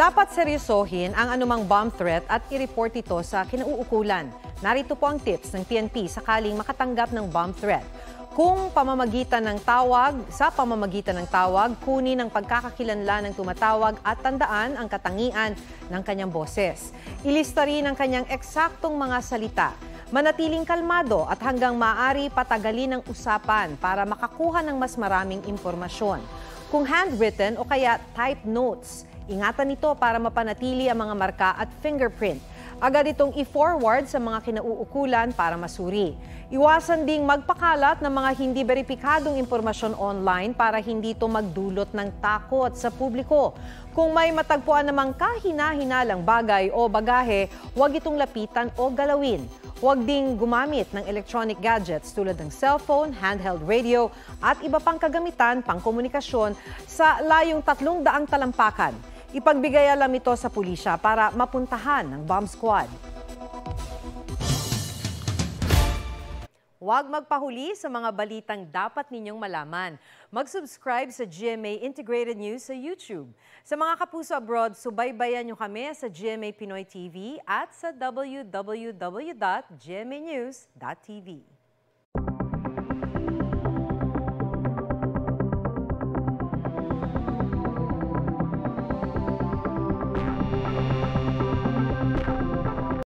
Dapat seryosohin ang anumang bomb threat at i-report ito sa kinauukulan. Narito po ang tips ng PNP sakaling makatanggap ng bomb threat. Sa pamamagitan ng tawag, kunin ang pagkakakilanlan ng tumatawag at tandaan ang katangian ng kanyang boses. Ilista rin ang kanyang eksaktong mga salita. Manatiling kalmado at hanggang maaari patagalin ang usapan para makakuha ng mas maraming impormasyon. Kung handwritten o kaya type notes, ingatan ito para mapanatili ang mga marka at fingerprint. Agad itong i-forward sa mga kinauukulan para masuri. Iwasan ding magpakalat ng mga hindi beripikadong impormasyon online para hindi ito magdulot ng takot sa publiko. Kung may matagpuan namang kahina-hinalang bagay o bagahe, huwag itong lapitan o galawin. Huwag ding gumamit ng electronic gadgets tulad ng cellphone, handheld radio at iba pang kagamitan pang komunikasyon sa layong 300 talampakan. Ipagbigay alam ito sa pulisya para mapuntahan ng bomb squad. Huwag magpahuli sa mga balitang dapat ninyong malaman. Mag-subscribe sa GMA Integrated News sa YouTube. Sa mga kapuso abroad, subaybayan nyo kami sa GMA Pinoy TV at sa www.gmanews.tv.